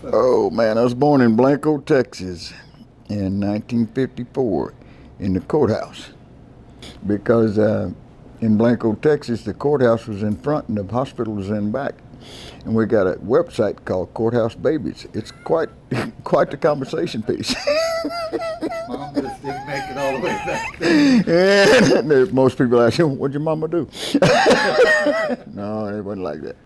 Oh man, I was born in Blanco, Texas in 1954 in the courthouse because in Blanco, Texas, the courthouse was in front and the hospital was in back. And we got a website called Courthouse Babies. It's quite the conversation piece. Mom just didn't make it all the way back there. And most people ask, what'd your mama do? No, it wasn't like that.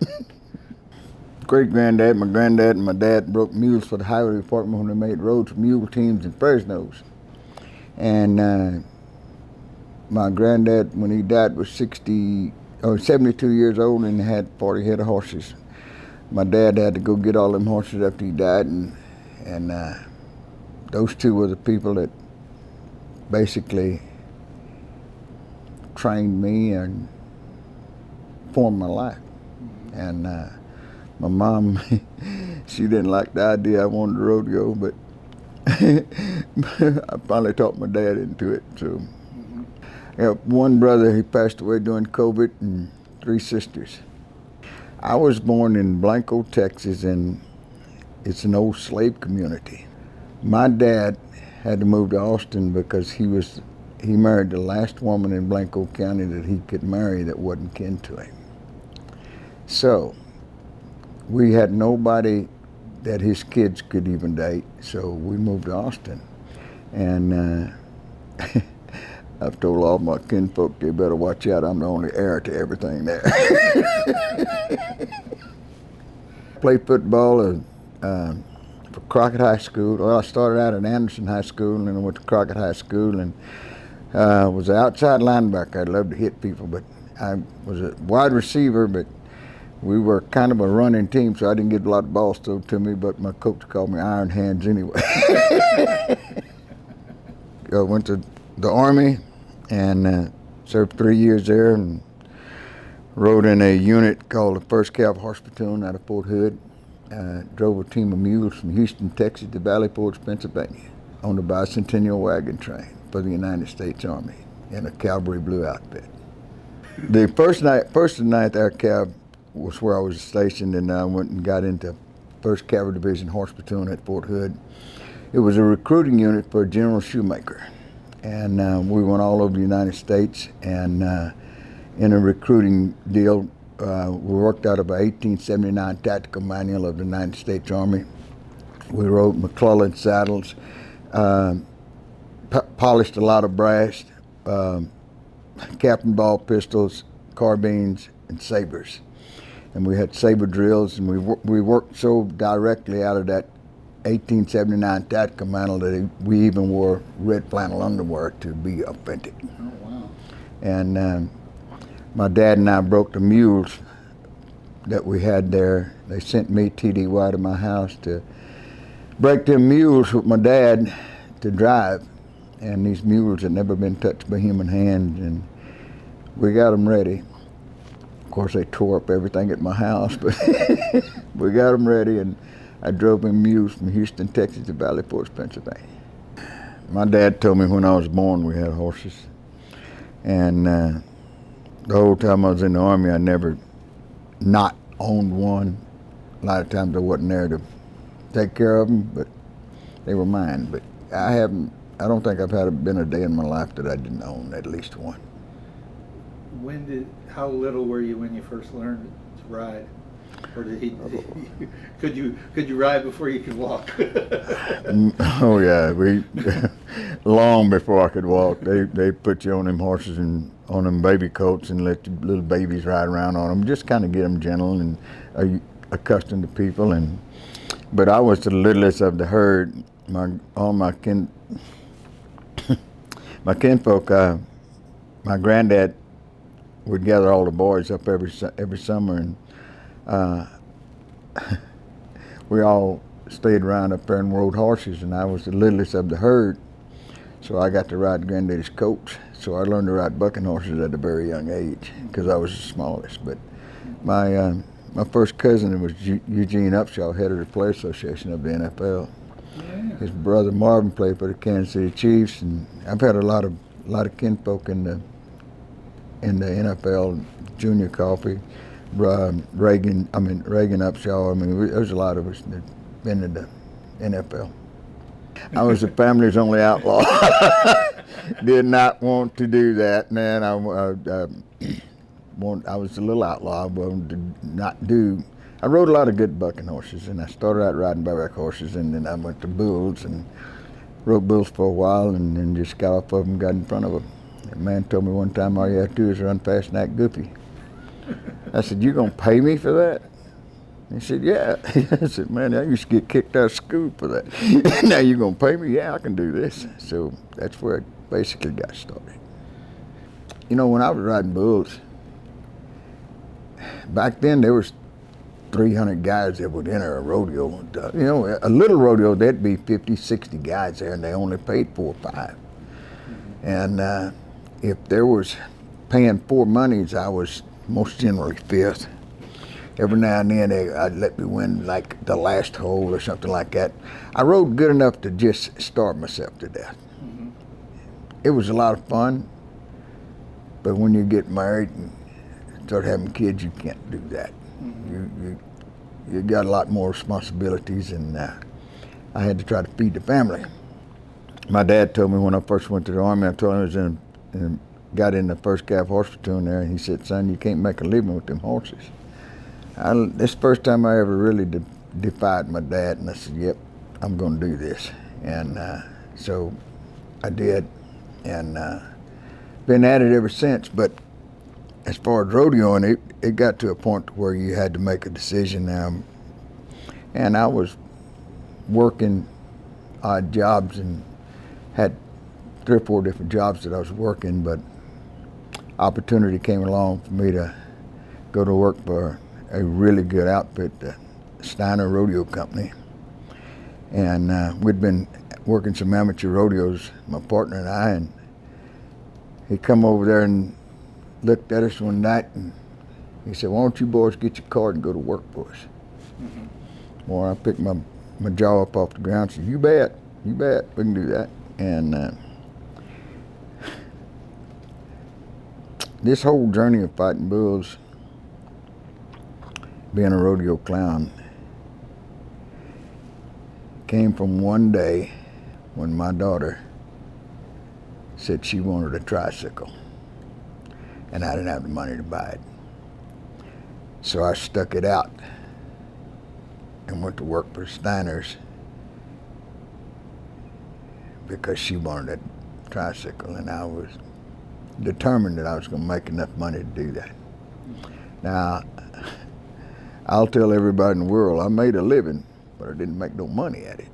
Great-granddad, my granddad, and my dad broke mules for the highway department when they made roads for mule teams in Fresno's. And my granddad, when he died, was 72 years old and had 40 head of horses. My dad had to go get all them horses after he died, and those two were the people that basically trained me and formed my life. And my mom, she didn't like the idea I wanted to rodeo, but I finally talked my dad into it. So, I have one brother, he passed away during COVID, and 3 sisters. I was born in Blanco, Texas, and it's an old slave community. My dad had to move to Austin because he married the last woman in Blanco County that he could marry that wasn't kin to him. So we had nobody that his kids could even date, so we moved to Austin. And I've told all my kinfolk they better watch out. I'm the only heir to everything there. Played football for Crockett High School. Well, I started out at Anderson High School, and then I went to Crockett High School, and was an outside linebacker. I'd love to hit people, but I was a wide receiver, but we were kind of a running team, so I didn't get a lot of balls thrown to me, but my coach called me Iron Hands anyway. I went to the Army and served 3 years there and rode in a unit called the 1st Cav Horse Platoon out of Fort Hood. Drove a team of mules from Houston, Texas to Valley Forge, Pennsylvania on the bicentennial wagon train for the United States Army in a Cowboy blue outfit. The first and 9th Air Cav was where I was stationed, and I went and got into 1st Cavalry Division Horse Platoon at Fort Hood. It was a recruiting unit for General Shoemaker. And we went all over the United States, and in a recruiting deal, we worked out of an 1879 tactical manual of the United States Army. We rode McClellan saddles, polished a lot of brass, cap and ball pistols, carbines, and sabers. And we had saber drills, and we worked so directly out of that 1879 tactical manual that we even wore red flannel underwear to be authentic. Oh, wow. And my dad and I broke the mules that we had there. They sent me, TDY, to my house to break them mules with my dad to drive. And these mules had never been touched by human hands, and we got them ready. Of course, they tore up everything at my house, but we got them ready, and I drove in mules from Houston, Texas to Valley Forge, Pennsylvania. My dad told me when I was born we had horses. And the whole time I was in the Army, I never not owned one. A lot of times I wasn't there to take care of them, but they were mine. But I don't think I've been a day in my life that I didn't own at least one. How little were you when you first learned to ride? Or could you ride before you could walk? Oh yeah, long before I could walk, they put you on them horses and on them baby coats and let the little babies ride around on them, just kind of get them gentle and accustomed to people. But I was the littlest of the herd. My kinfolk, my granddad would gather all the boys up every summer, and we all stayed around up there and rode horses, and I was the littlest of the herd, so I got to ride Granddaddy's coach. So I learned to ride bucking horses at a very young age because I was the smallest. But my first cousin was Eugene Upshaw, head of the Player Association of the NFL. Yeah. His brother Marvin played for the Kansas City Chiefs, and I've had a lot of kinfolk in the NFL, Junior Coffey, Reagan Upshaw. There's a lot of us that been to the NFL. I was the family's only outlaw. Did not want to do that, man. I was a little outlaw. I wanted to not do. I rode a lot of good bucking horses, and I started out riding bareback horses, and then I went to bulls and rode bulls for a while, and then just got off of them, got in front of them. A man told me one time, all you have to do is run fast and act goofy. I said, you gonna pay me for that? He said, yeah. I said, man, I used to get kicked out of school for that. Now you gonna pay me? Yeah, I can do this. So that's where it basically got started. You know, when I was riding bulls, back then there was 300 guys that would enter a rodeo. You know, a little rodeo, there'd be 50, 60 guys there, and they only paid 4 or 5. And if there was paying 4 monies, I was most generally 5th. Every now and then I'd let me win like the last hole or something like that. I rode good enough to just starve myself to death. Mm-hmm. It was a lot of fun, but when you get married and start having kids, you can't do that. Mm-hmm. You got a lot more responsibilities, and I had to try to feed the family. My dad told me when I first went to the Army, I told him I was got in the 1st Cav horse platoon there, and he said, son, you can't make a living with them horses. This is the first time I ever really defied my dad, and I said, yep, I'm going to do this. And so I did, and been at it ever since. But as far as rodeoing, it got to a point where you had to make a decision now. And I was working odd jobs and had 3 or 4 different jobs that I was working, but opportunity came along for me to go to work for a really good outfit, the Steiner Rodeo Company. And we'd been working some amateur rodeos, my partner and I, and he come over there and looked at us one night, and he said, why don't you boys get your card and go to work for us? Mm-hmm. Well, I picked my jaw up off the ground and said, you bet, we can do that. And this whole journey of fighting bulls, being a rodeo clown, came from one day when my daughter said she wanted a tricycle, and I didn't have the money to buy it. So I stuck it out and went to work for Steiner's because she wanted a tricycle, and I was determined that I was going to make enough money to do that. Now, I'll tell everybody in the world I made a living, but I didn't make no money at it.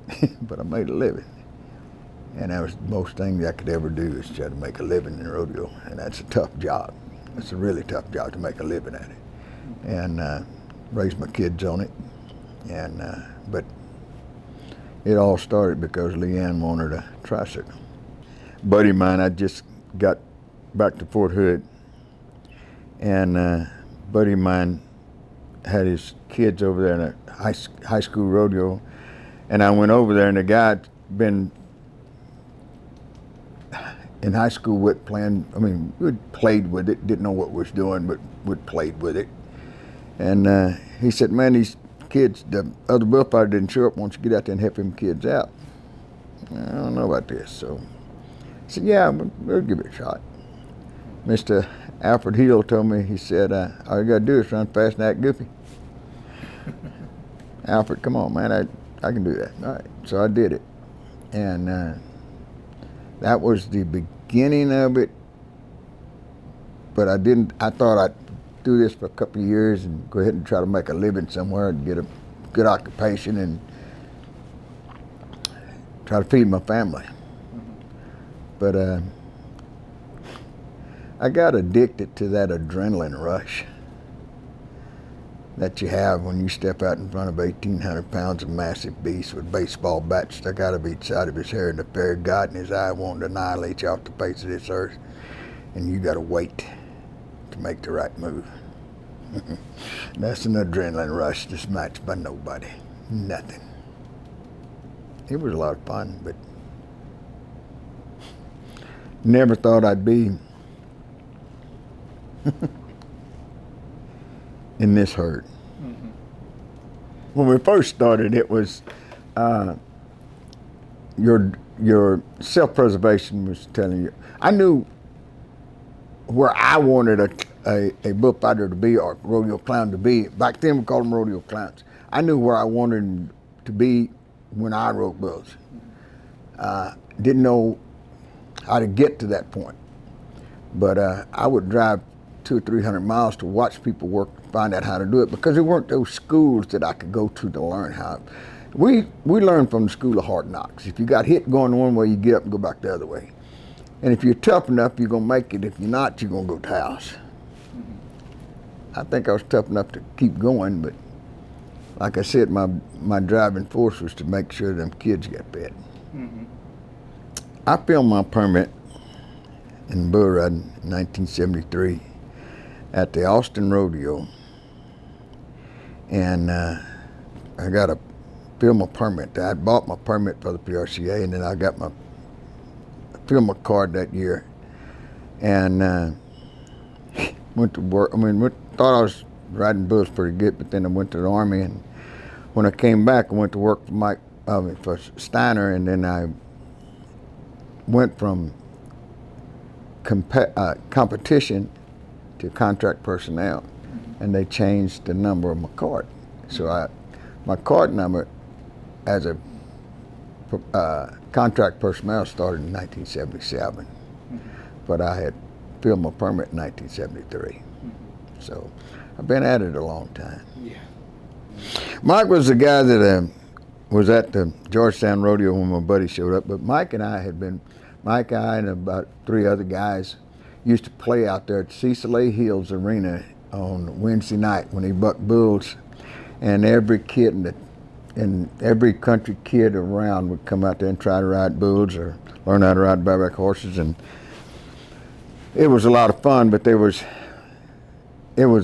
But I made a living. And that was the most thing I could ever do, is try to make a living in rodeo. And that's a tough job. It's a really tough job to make a living at it. And raise my kids on it. And but it all started because Leanne wanted a tricycle. Buddy of mine, I just got back to Fort Hood, and buddy of mine had his kids over there in a high school rodeo, and I went over there, and the guy had been in high school with we'd played with it, didn't know what we was doing, but we'd played with it. And he said, man, these kids, the other bullfighter didn't show up, why don't you get out there and help them kids out? I don't know about this. So I said, yeah, we'll give it a shot. Mr. Alfred Hill told me, he said, all you got to do is run fast and act goofy. Alfred, come on, man, I can do that. All right, so I did it. And that was the beginning of it. But I thought I'd do this for a couple of years and go ahead and try to make a living somewhere and get a good occupation and try to feed my family. But I got addicted to that adrenaline rush that you have when you step out in front of 1,800 pounds of massive beast with baseball bats stuck out of each side of his hair and the fear of God in his eye wanting to annihilate you off the face of this earth, and you got to wait to make the right move. That's an adrenaline rush that's matched by nobody. Nothing. It was a lot of fun, but never thought I'd be in this herd. when we first started, it was your self-preservation was telling you. I knew where I wanted a bullfighter to be or rodeo clown to be. Back then we called them rodeo clowns. I knew where I wanted them to be when I rode bulls. Didn't know how to get to that point, but I would drive 200 or 300 miles to watch people work, find out how to do it, because there weren't those schools that I could go to learn how. We learned from the school of hard knocks. If you got hit going one way, you get up and go back the other way. And if you're tough enough, you're gonna make it. If you're not, you're gonna go to the house. I think I was tough enough to keep going, but like I said, my driving force was to make sure them kids got fed. I filmed my permit in bull riding in 1973 at the Austin Rodeo, and I got a film a permit. I bought my permit for the PRCA, and then I got my film a card that year, and went to work. I mean, thought I was riding bulls pretty good, but then I went to the Army, and when I came back, I went to work for for Steiner, and then I went from competition to contract personnel, and they changed the number of my card. So my card number as a contract personnel started in 1977, but I had filmed my permit in 1973. So I've been at it a long time. Yeah. Mike was the guy that was at the Georgetown Rodeo when my buddy showed up, but Mike and I and about 3 other guys used to play out there at Cecil A. Hill's Arena on Wednesday night when he bucked bulls, and every kid and every country kid around would come out there and try to ride bulls or learn how to ride bareback horses, and it was a lot of fun, but it was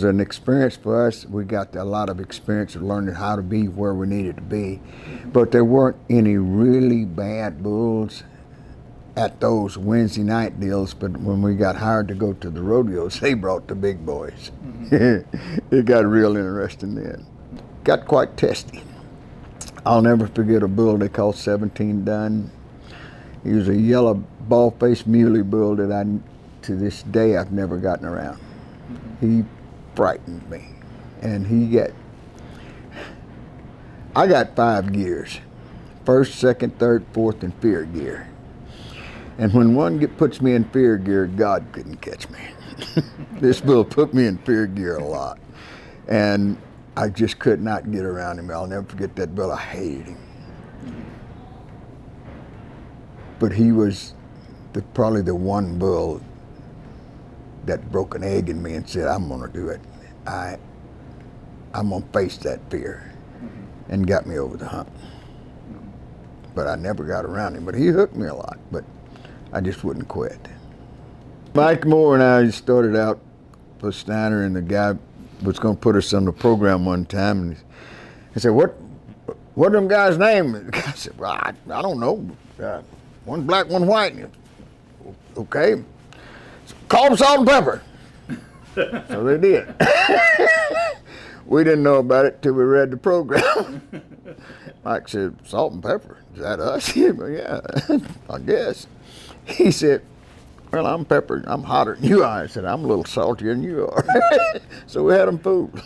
an experience for us. We got a lot of experience of learning how to be where we needed to be, but there weren't any really bad bulls at those Wednesday night deals, but when we got hired to go to the rodeos, they brought the big boys. It got real interesting then. Got quite testy. I'll never forget a bull they called 17 Dun. He was a yellow ball-faced muley bull that to this day, I've never gotten around. He frightened me, and I got 5 gears: first, second, third, fourth, and fear gear. And when one puts me in fear gear, God couldn't catch me. This bull put me in fear gear a lot, and I just could not get around him. I'll never forget that bull. I hated him. But he was probably the one bull that broke an egg in me and said, I'm gonna do it. I'm gonna face that fear, and got me over the hump. But I never got around him. But he hooked me a lot, but I just wouldn't quit. Mike Moore and I started out with Steiner, and the guy was gonna put us on the program one time, and he said, what them guys' name? I said, well, I don't know. One black, one white. Okay. Call them Salt and Pepper. So they did. We didn't know about it till we read the program. Mike said, Salt and Pepper, is that us? Yeah, I guess. He said, well, I'm pepper, I'm hotter than you are. I said, I'm a little saltier than you are. So we had them fooled.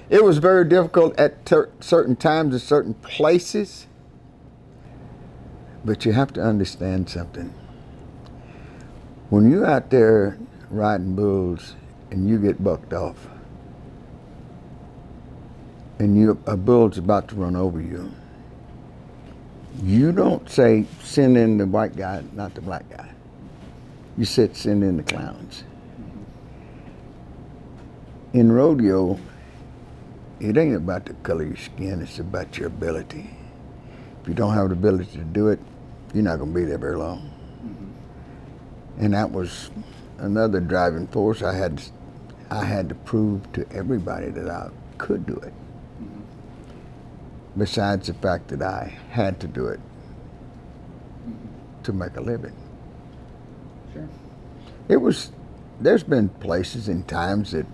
It was very difficult at certain times in certain places, but you have to understand something. When you're out there riding bulls and you get bucked off, and a bull's about to run over you, you don't say, send in the white guy, not the black guy. You said, send in the clowns. In rodeo, it ain't about the color of your skin, it's about your ability. If you don't have the ability to do it, you're not gonna be there very long. And that was another driving force. I had to prove to everybody that I could do it. Besides the fact that I had to do it to make a living. Sure. There's been places and times that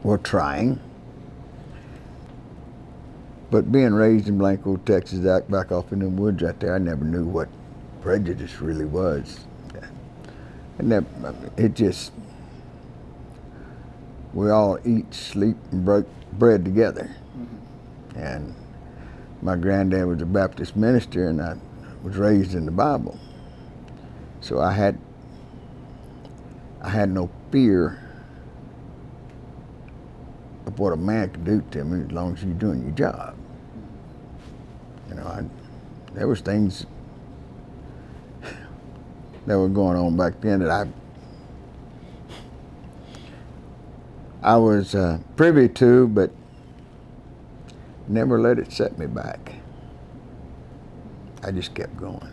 we're trying, But being raised in Blanco, Texas, back off in the woods out there, I never knew what prejudice really was. And that, it just, we all eat, sleep, and break bread together. Mm-hmm. And my granddad was a Baptist minister, and I was raised in the Bible. So I had no fear of what a man could do to me as long as you're doing your job. You know, there was things that were going on back then that I was privy to, but never let it set me back. I just kept going.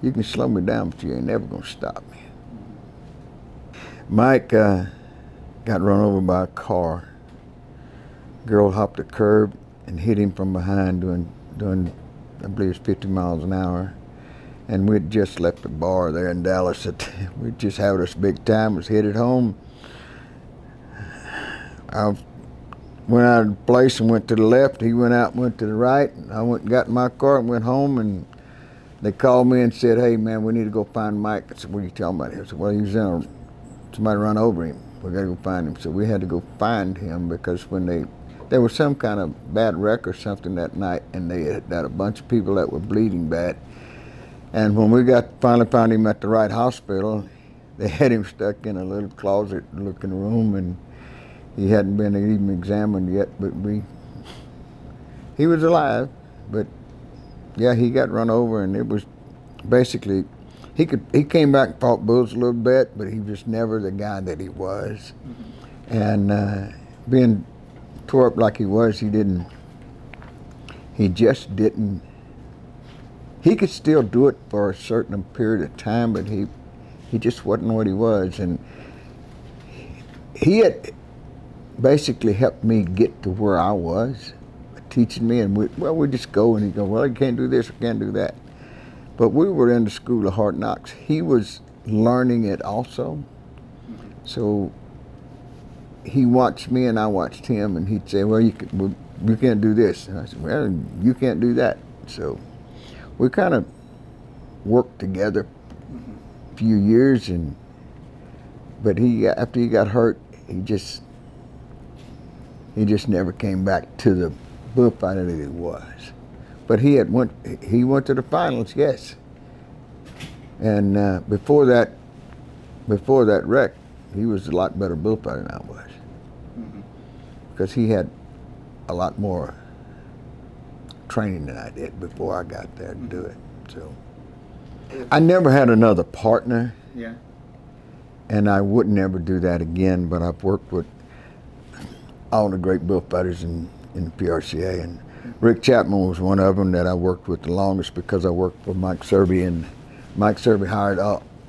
You can slow me down, but you ain't never gonna stop me. Mike got run over by a car. Girl hopped a curb and hit him from behind doing I believe it's 50 miles an hour. And we'd just left the bar there in Dallas. We'd just had us a big time, was headed home. I went out of the place and went to the left. He went out and went to the right. And I went and got in my car and went home, and they called me and said, "Hey man, we need to go find Mike." I said, "What are you talking about?" I said, "Well, he was somebody run over him. We gotta go find him." So we had to go find him because when there was some kind of bad wreck or something that night, and they had a bunch of people that were bleeding bad. And when we finally found him at the right hospital, they had him stuck in a little closet-looking room, and he hadn't been even examined yet. But he was alive. But yeah, he got run over, and it was basically he came back and fought bulls a little bit, but he was never the guy that he was. Mm-hmm. And being tore up like he was, he just didn't. He could still do it for a certain period of time, but he just wasn't what he was. And he had basically helped me get to where I was, teaching me, and we just go, and he'd go, "Well, you can't do this, or can't do that." But we were in the school of hard knocks. He was learning it also. So he watched me and I watched him, and he'd say, "Well, you can't do this." And I said, "Well, you can't do that." So we kind of worked together a few years, but after he got hurt, he just never came back to the bullfighter that he was. But he went to the finals, yes. And before that wreck, he was a lot better bullfighter than I was, because he had a lot more training than I did before I got there to do it. So I never had another partner. Yeah. And I would never do that again, but I've worked with all the great bullfighters in the PRCA, and Rick Chapman was one of them that I worked with the longest, because I worked for Mike Serby, and Mike Serby hired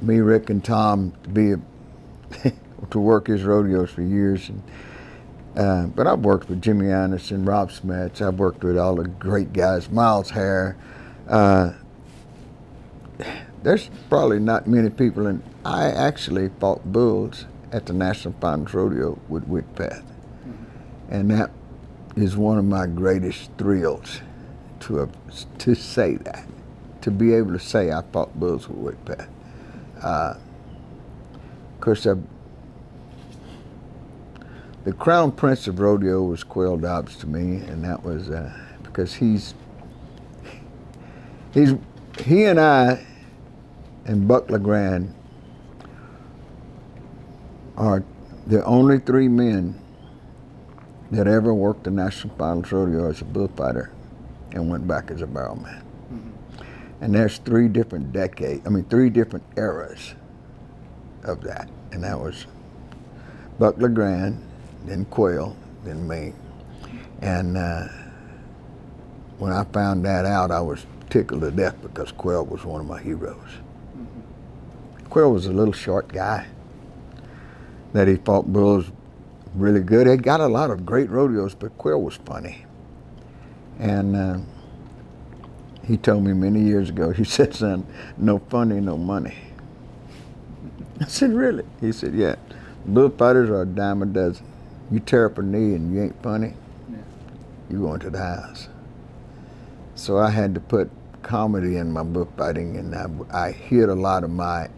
me, Rick, and Tom to work his rodeos for years. But I've worked with Jimmy Anderson, Rob Smets. I've worked with all the great guys, Miles Hare. There's probably not many people, and I actually fought bulls at the National Finals Rodeo with Whitpath. And that is one of my greatest thrills to say that, to be able to say I fought bulls with Whitpath. Of course, the crown prince of rodeo was Quail Dobbs to me, and that was because he and I and Buck LeGrand are the only three men that ever worked the National Finals Rodeo as a bullfighter and went back as a barrelman. Mm-hmm. And there's three different eras of that. And that was Buck LeGrand, then Quail, then me. And when I found that out, I was tickled to death, because Quail was one of my heroes. Mm-hmm. Quail was a little short guy that he fought bulls really good. He got a lot of great rodeos, but Quail was funny. And he told me many years ago, he said, "Son, no funny, no money." I said, "Really?" He said, "Yeah, bullfighters are a dime a dozen. You tear up a knee and you ain't funny, you go into the house. So I had to put comedy in my bullfighting, and I hid a lot of my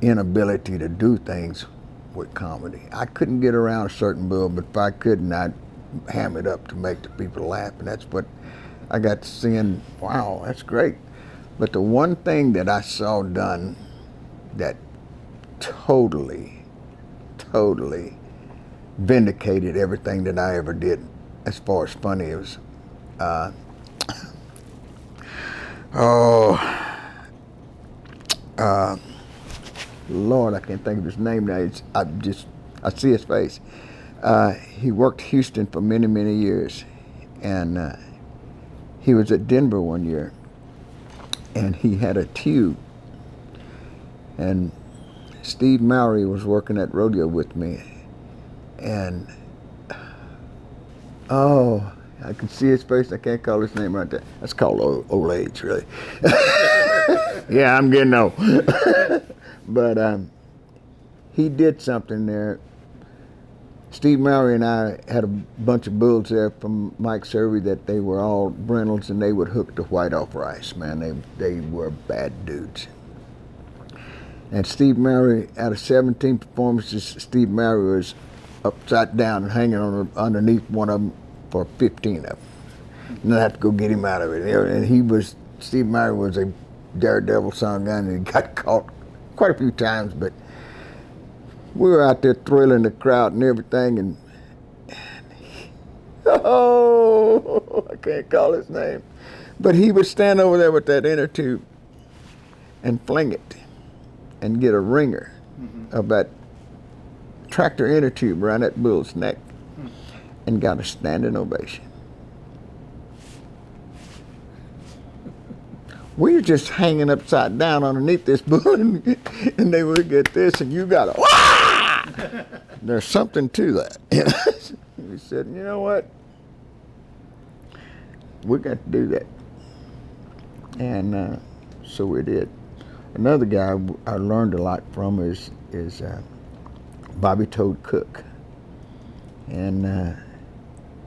inability to do things with comedy. I couldn't get around a certain bull, but if I couldn't, I'd ham it up to make the people laugh, and that's what I got to seeing. Wow, that's great. But the one thing that I saw done that totally vindicated everything that I ever did as far as funny, it was Lord, I can't think of his name now. I see his face. He worked Houston for many, many years, and he was at Denver one year, and he had a tube, and Steve Mowry was working at Rodeo with me, and I can see his face. I can't call his name right there. That's called old age, really. Yeah, I'm getting old. But he did something there. Steve Mowry and I had a bunch of bulls there from Mike Survey that they were all brindles, and they would hook the white off rice, man. They were bad dudes. And Steve Mowry, out of 17 performances, Steve Mowry was upside down and hanging underneath one of them for 15 of them. And I had to go get him out of it. And Steve Mowry was a daredevil son gun, and he got caught quite a few times, but we were out there thrilling the crowd and everything, and I can't call his name, but he would stand over there with that inner tube and fling it and get a ringer of that tractor inner tube around that bull's neck and got a standing ovation. We were just hanging upside down underneath this bull, and they would get this, and you got a, wah! There's something to that. We said, you know what? We got to do that. And so we did. Another guy I learned a lot from is Bobby Toad Cook. And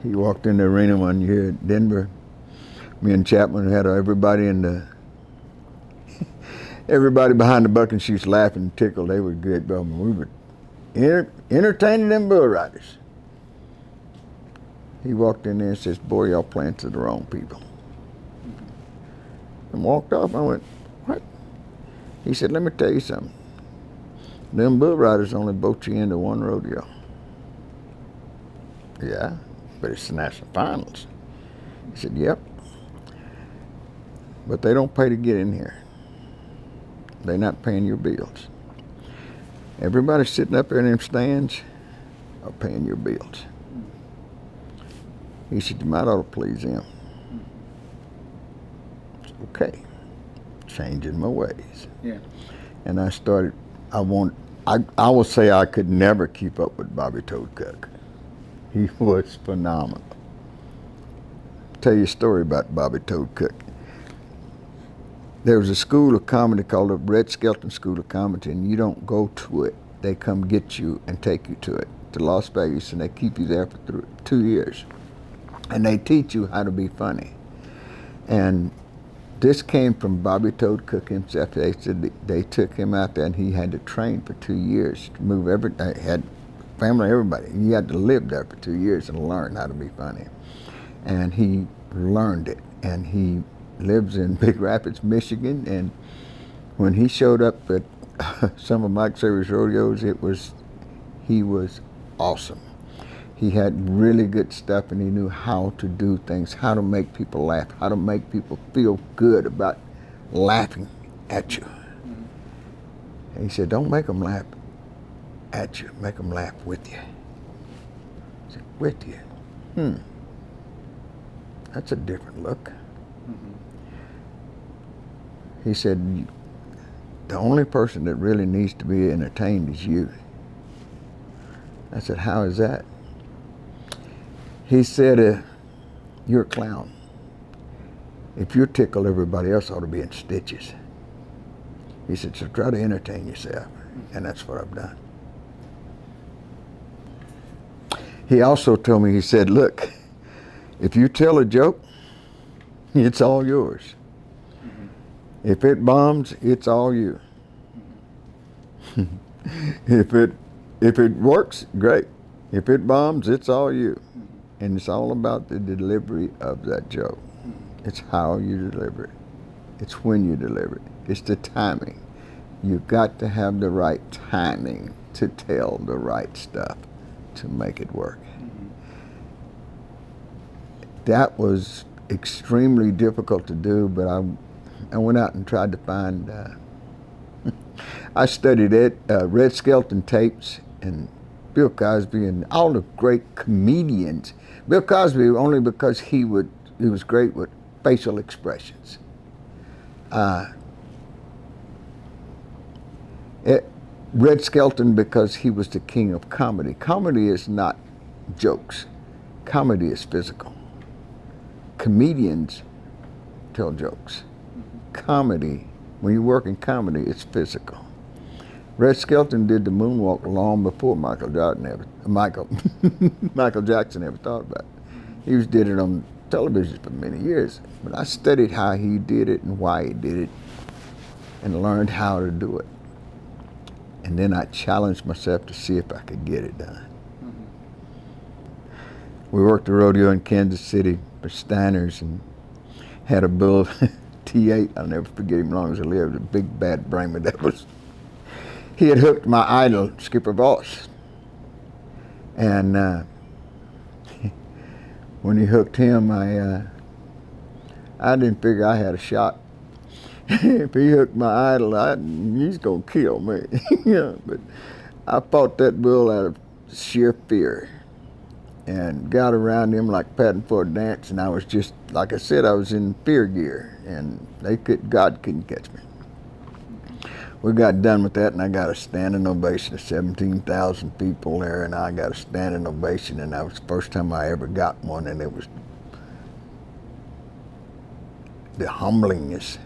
he walked in the arena one year at Denver. Me and Chapman had everybody behind the bucking chutes laughing and tickled. They were good, but we were entertaining them bull riders. He walked in there and says, boy, y'all playing to the wrong people. And walked off. I went, what? He said, let me tell you something. Them bull riders only boat you into one rodeo. Yeah, but it's the national finals. He said, yep. But they don't pay to get in here. They're not paying your bills. Everybody sitting up there in them stands are paying your bills. He said, you might ought to please them. It's okay. Changing my ways. Yeah. And I started, I will say I could never keep up with Bobby Toad Cook. He was phenomenal. Tell you a story about Bobby Toad Cook. There was a school of comedy called the Red Skelton School of Comedy, and you don't go to it. They come get you and take you to it, to Las Vegas, and they keep you there for 2 years. And they teach you how to be funny. And this came from Bobby Toad Cook himself. They said they took him out there, and he had to train for 2 years to move had family, everybody. He had to live there for 2 years and learn how to be funny. And he learned it, and he lives in Big Rapids, Michigan, and when he showed up at some of Mike Survey's rodeos, he was awesome. He had really good stuff, and he knew how to do things, how to make people laugh, how to make people feel good about laughing at you. And he said, don't make them laugh at you, make them laugh with you. I said, with you? That's a different look. He said, the only person that really needs to be entertained is you. I said, how is that? He said, you're a clown. If you tickle, everybody else ought to be in stitches. He said, so try to entertain yourself. And that's what I've done. He also told me, he said, look, if you tell a joke, it's all yours. If it bombs, it's all you. If it works, great. If it bombs, it's all you. And it's all about the delivery of that joke. It's how you deliver it. It's when you deliver it. It's the timing. You've got to have the right timing to tell the right stuff to make it work. That was extremely difficult to do, but I went out and tried to find, I studied Red Skelton tapes and Bill Cosby and all the great comedians. Bill Cosby only because he was great with facial expressions. Red Skelton because he was the king of comedy. Comedy is not jokes. Comedy is physical. Comedians tell jokes. Comedy, when you work in comedy, it's physical. Red Skelton did the moonwalk long before Michael Jackson ever thought about it. He did it on television for many years, but I studied how he did it and why he did it and learned how to do it. And then I challenged myself to see if I could get it done. We worked the rodeo in Kansas City for Steiner's and had a bull, T8, I'll never forget him as long as I live, a big bad Brahman he had hooked my idol, Skipper Voss. And when he hooked him, I didn't figure I had a shot. If he hooked my idol, he's gonna kill me. Yeah, but I fought that bull out of sheer fear and got around him like patting for a dance, and I was just, like I said, I was in fear gear, and God couldn't catch me. We got done with that, and I got a standing ovation of 17,000 people there, and I got a standing ovation, and that was the first time I ever got one, and it was the humblingest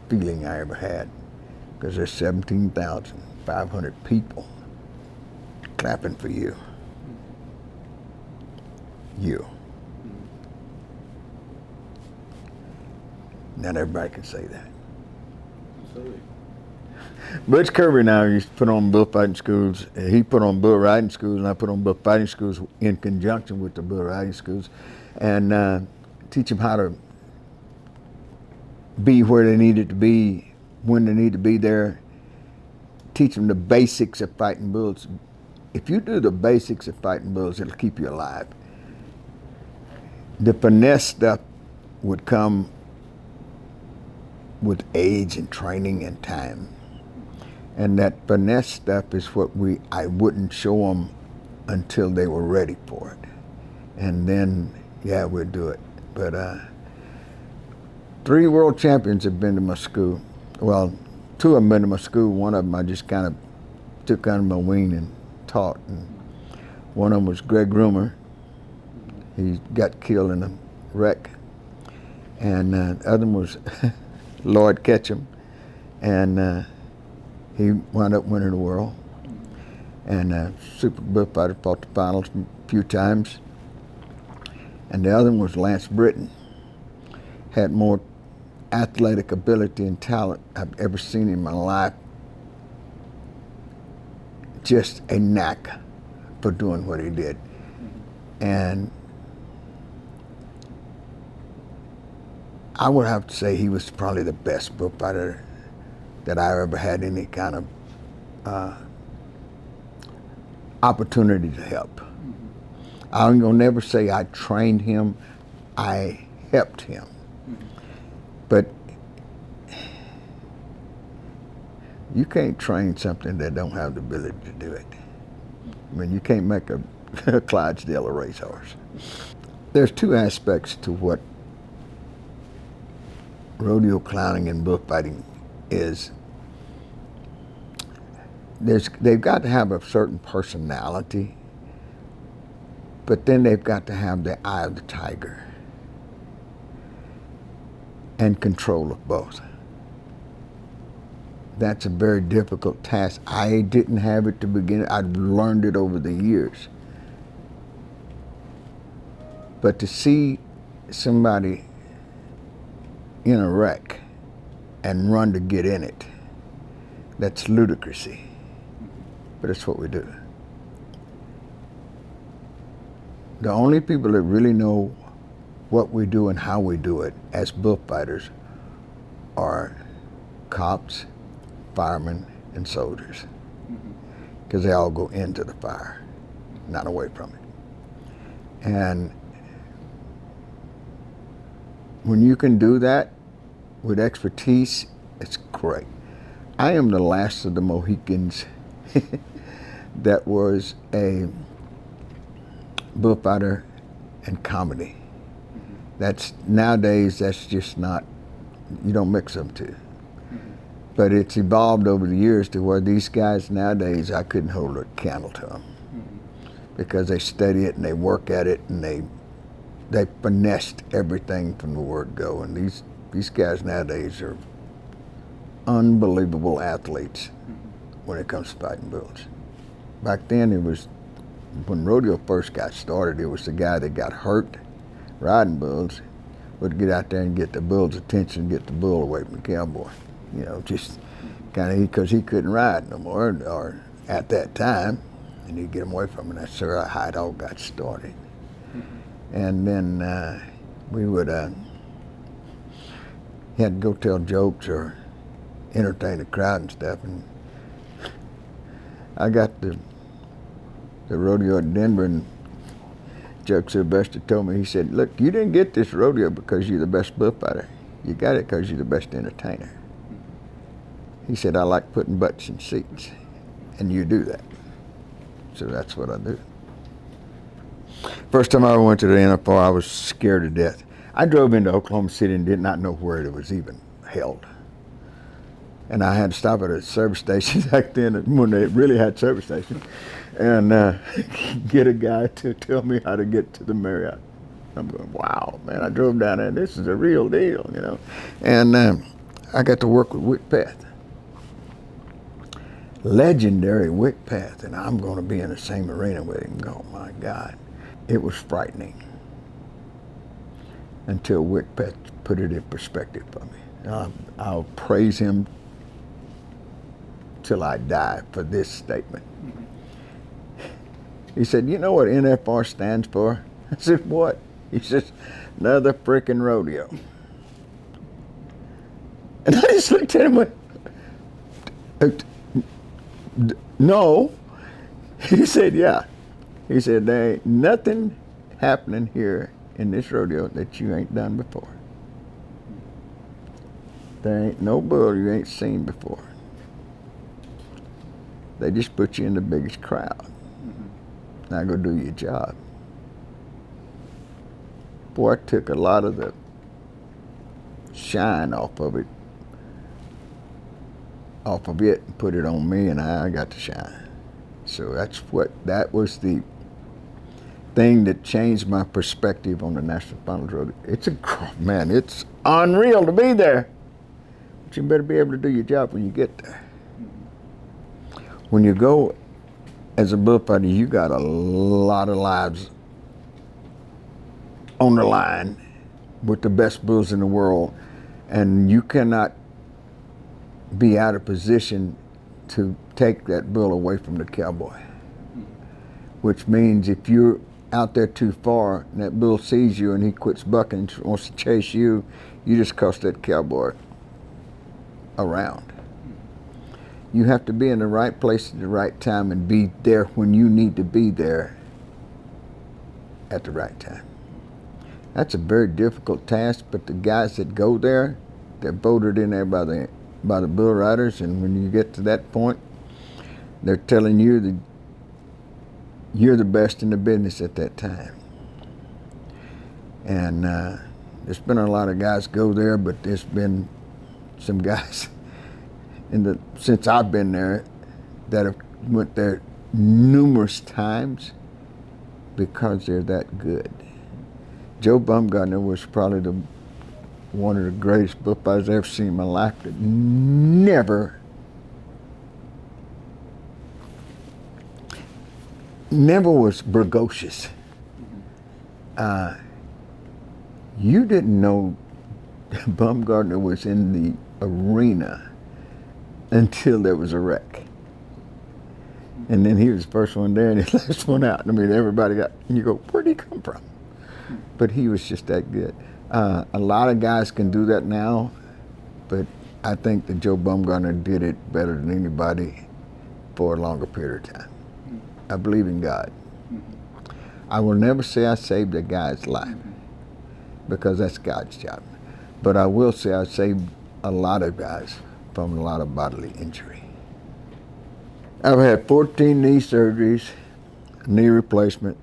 feeling I ever had, because there's 17,500 people clapping for you. You. Not everybody can say that. Absolutely. Butch Kirby now used to put on bullfighting schools. He put on bull riding schools, and I put on bullfighting schools in conjunction with the bull riding schools, and teach them how to be where they needed to be, when they need to be there. Teach them the basics of fighting bulls. If you do the basics of fighting bulls, it'll keep you alive. The finesse stuff would come with age and training and time. And that finesse stuff is what I wouldn't show them until they were ready for it. And then, yeah, we'd do it. But 3 world champions have been to my school. Well, 2 of them been to my school. One of them I just kind of took under my wing and taught. And one of them was Greg Rumor. He got killed in a wreck. And the other one was Lloyd Ketchum. And he wound up winning the world. And Super Bullfighter fought the finals a few times. And the other one was Lance Britton. Had more athletic ability and talent I've ever seen in my life. Just a knack for doing what he did. And I would have to say he was probably the best bullfighter that I ever had any kind of opportunity to help. I'm gonna never say I trained him, I helped him. But you can't train something that don't have the ability to do it. I mean, you can't make a Clydesdale a racehorse. There's 2 aspects to what rodeo clowning and bullfighting is. They've got to have a certain personality, but then they've got to have the eye of the tiger and control of both. That's a very difficult task. I didn't have it to begin. I've learned it over the years. But to see somebody in a wreck and run to get in it, that's ludicrousy. But it's what we do. The only people that really know what we do and how we do it as bullfighters are cops, firemen, and soldiers. Because they all go into the fire, not away from it. And when you can do that with expertise, it's great. I am the last of the Mohicans that was a bullfighter and comedy. That's nowadays, that's just not, you don't mix them two. But it's evolved over the years to where these guys nowadays, I couldn't hold a candle to them because they study it and they work at it and they finessed everything from the word go. And these guys nowadays are unbelievable athletes when it comes to fighting bulls. Back then, it was, when rodeo first got started, it was the guy that got hurt riding bulls would get out there and get the bull's attention, get the bull away from the cowboy. You know, just kind of, because he couldn't ride no more, or at that time, and he'd get him away from him. That's how it all got started. And then we would, he had to go tell jokes or entertain the crowd and stuff. And I got the rodeo at Denver, and Chuck Sylvester told me, he said, look, you didn't get this rodeo because you're the best bullfighter. You got it because you're the best entertainer. He said, I like putting butts in seats, and you do that. So that's what I do. First time I ever went to the NFR, I was scared to death. I drove into Oklahoma City and did not know where it was even held. And I had to stop at a service station back then when they really had service stations and get a guy to tell me how to get to the Marriott. I'm going, wow, man, I drove down there. This is a real deal, you know. And I got to work with Wick Path. Legendary Wick Path, and I'm going to be in the same arena with him. Oh, my God. It was frightening until Wick Path put it in perspective for me. I'll praise him till I die for this statement. He said, you know what NFR stands for? I said, what? He says, another frickin' rodeo. And I just looked at him and went, no. He said, yeah. He said, there ain't nothing happening here in this rodeo that you ain't done before. There ain't no bull you ain't seen before. They just put you in the biggest crowd. Now go do your job. Boy, I took a lot of the shine off of it and put it on me, and I got to shine. So that was the thing that changed my perspective on the National Finals Rodeo. Man, it's unreal to be there. But you better be able to do your job when you get there. When you go as a bullfighter, you got a lot of lives on the line with the best bulls in the world, and you cannot be out of position to take that bull away from the cowboy. Which means if you're out there too far and that bull sees you and he quits bucking and wants to chase you, you just cost that cowboy around. You have to be in the right place at the right time and be there when you need to be there at the right time. That's a very difficult task, but the guys that go there, they're voted in there by the bull riders, and when you get to that point, they're telling you that you're the best in the business at that time. And there's been a lot of guys go there, but there's been some guys since I've been there that have went there numerous times because they're that good. Joe Bumgarner was probably one of the greatest bullfighters I've ever seen in my life that never was bragocious. You didn't know Baumgartner was in the arena until there was a wreck. And then he was the first one there and the last one out. I mean, everybody got, and you go, where'd he come from? But he was just that good. A lot of guys can do that now, but I think that Joe Baumgartner did it better than anybody for a longer period of time. I believe in God. I will never say I saved a guy's life because that's God's job. But I will say I saved a lot of guys from a lot of bodily injury. I've had 14 knee surgeries, knee replacement.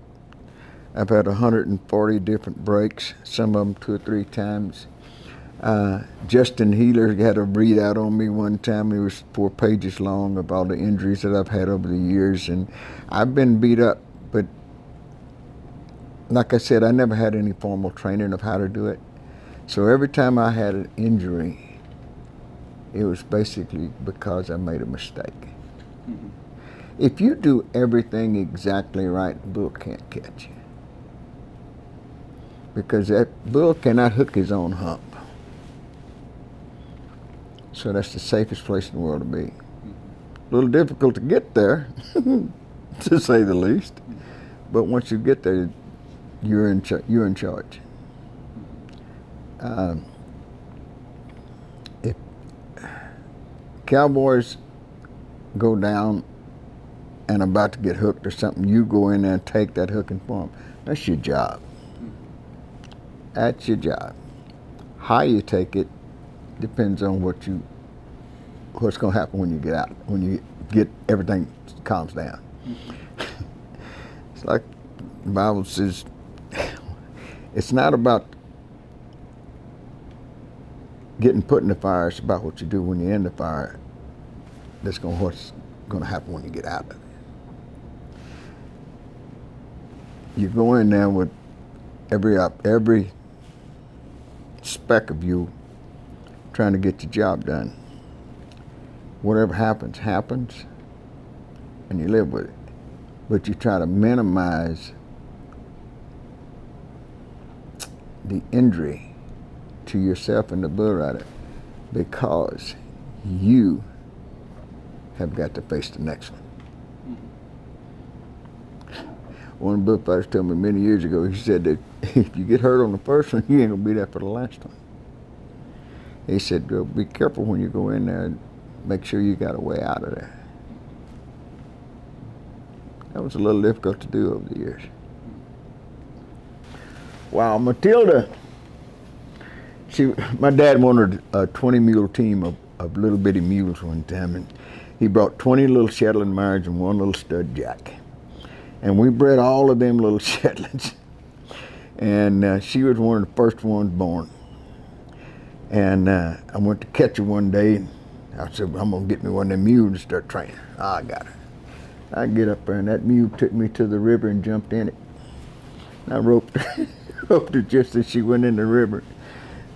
I've had 140 different breaks, some of them 2 or 3 times. Justin Healer had a readout on me one time. It was 4 pages long of all the injuries that I've had over the years, and I've been beat up, but like I said, I never had any formal training of how to do it. So every time I had an injury, it was basically because I made a mistake. If you do everything exactly right, the bull can't catch you. Because that bull cannot hook his own hump. So that's the safest place in the world to be. A little difficult to get there, to say the least. But once you get there, you're in charge. If cowboys go down and about to get hooked or something, you go in there and take that hook and form. That's your job. That's your job. How you take it depends on what's going to happen when you get out, when you get everything calms down. It's like the Bible says, it's not about getting put in the fire, it's about what you do when you're in the fire. That's what's going to happen when you get out of it. You go in there with every speck of you trying to get your job done. Whatever happens, happens, and you live with it. But you try to minimize the injury to yourself and the bull rider because you have got to face the next one. One of the bullfighters told me many years ago, he said that if you get hurt on the first one, you ain't gonna be there for the last one. He said, be careful when you go in there and make sure you got a way out of there. That was a little difficult to do over the years. Wow, Matilda, my dad wanted a 20 mule team of little bitty mules one time, and he brought 20 little Shetland mares and 1 little stud jack. And we bred all of them little Shetlands. And she was one of the first ones born. And I went to catch her one day, and I said, I'm gonna get me one of them mules and start training. I got her. I get up there, and that mule took me to the river and jumped in it. And I roped her just as she went in the river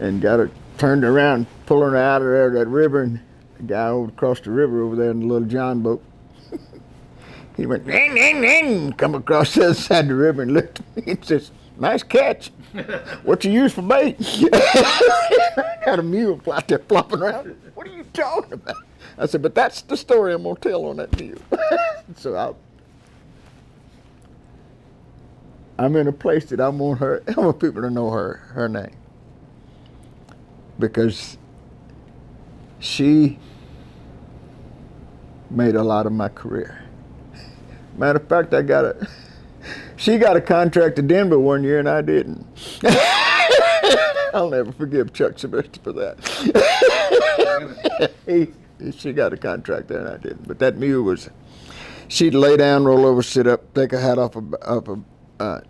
and got her turned around, pulling her out of there, that river, and the guy over across the river over there in the little John boat, he went, come across the other side of the river and looked at me and says, nice catch. What you use for bait? I got a mule out there flopping around. What are you talking about? I said, but that's the story I'm going to tell on that mule. So I'm in a place that I want people to know her name. Because she made a lot of my career. Matter of fact, she got a contract to Denver one year and I didn't. I'll never forgive Chuck Sylvester for that. She got a contract there and I didn't. But that mule she'd lay down, roll over, sit up, take a hat off her,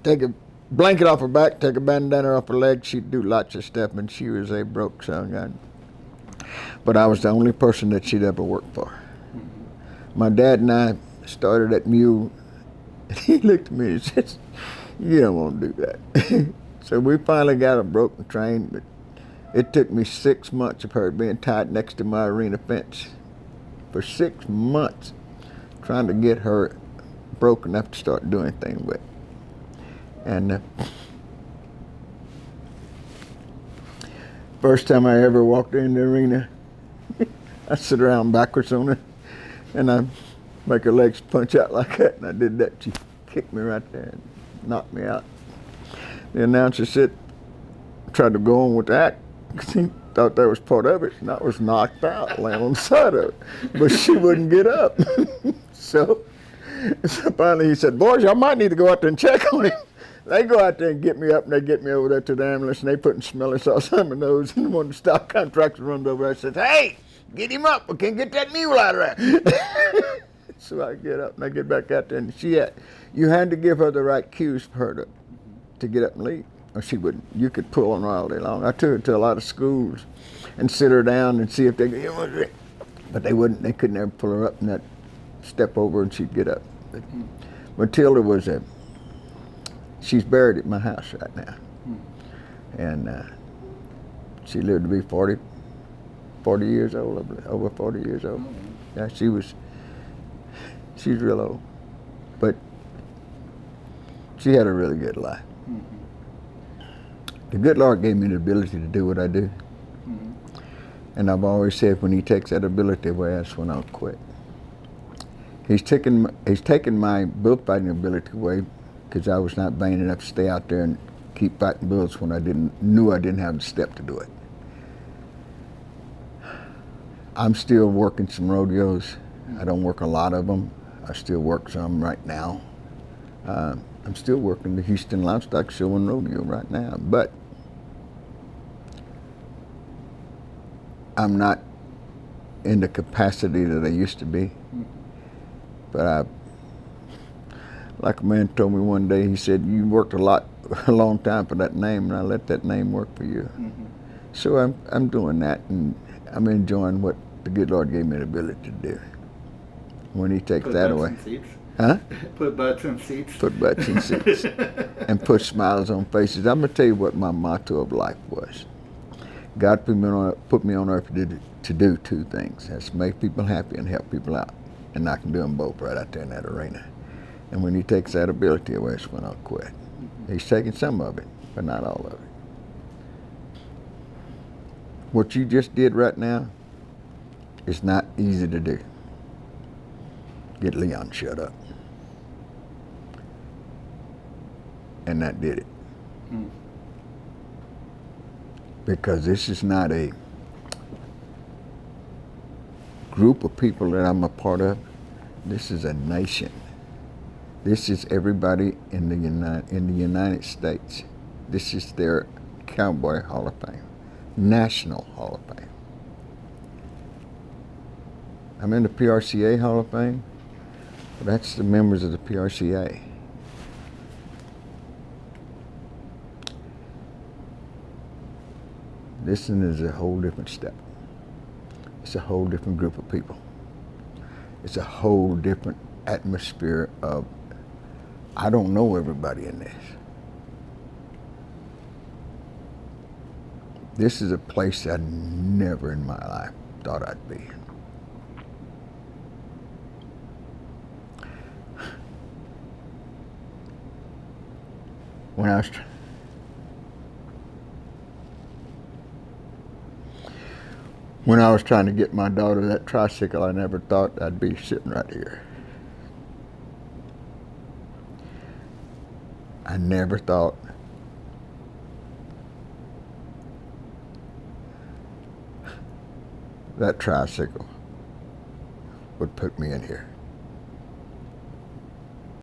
take a blanket off her back, take a bandana off her leg. She'd do lots of stuff, and she was a broke son gun. But I was the only person that she'd ever worked for. My dad and I started that mule. He looked at me and said, you don't want to do that. So we finally got her broke and trained, but it took me 6 months of her being tied next to my arena fence for 6 months trying to get her broke enough to start doing things with. And First time I ever walked in the arena, I sit around backwards on it, and I make her legs punch out like that, and I did that. She kicked me right there and knocked me out. The announcer said, tried to go on with the act, because he thought that was part of it, and I was knocked out, laying on the side of it. But she wouldn't get up. So finally he said, boys, y'all might need to go out there and check on him. They go out there and get me up, and they get me over there to the ambulance, and they putting smelling sauce on my nose, and one of the stock contractors runs over there and says, hey, get him up, we can't get that mule out of there. So I get up, and I get back out there, and you had to give her the right cues for her to get up and leave, or she wouldn't. You could pull on her all day long. I took her to a lot of schools and sit her down and see if they could, but they wouldn't. They couldn't ever pull her up and that step over and she'd get up. But Matilda she's buried at my house right now. And she lived to be 40 years old, over 40 years old. Yeah, she's real old. But she had a really good life. The good Lord gave me the ability to do what I do. And I've always said when he takes that ability away, that's when I'll quit. He's taken my bullfighting ability away because I was not vain enough to stay out there and keep fighting bulls when I knew I didn't have the step to do it. I'm still working some rodeos. I don't work a lot of them. I still work some right now. I'm still working the Houston Livestock Show and Rodeo right now, but I'm not in the capacity that I used to be. But like a man told me one day, he said, you worked a long time for that name, and I let that name work for you. So I'm doing that, and I'm enjoying what the good Lord gave me the ability to do. When he takes that away. Huh? Put butts in seats. Put butts in seats. And put smiles on faces. I'm going to tell you what my motto of life was. God put me on earth to do two things. That's make people happy and help people out. And I can do them both right out there in that arena. And when he takes that ability away, it's when I'll quit. He's taking some of it, but not all of it. What you just did right now is not easy to do. Get Leon shut up. And that did it. Because this is not a group of people that I'm a part of. This is a nation. This is everybody in the United States. This is their Cowboy Hall of Fame, National Hall of Fame. I'm in the PRCA Hall of Fame. That's the members of the PRCA. This one is a whole different step. It's a whole different group of people. It's a whole different atmosphere of, I don't know everybody in this. This is a place I never in my life thought I'd be. When I was trying to get my daughter that tricycle, I never thought I'd be sitting right here. I never thought that tricycle would put me in here.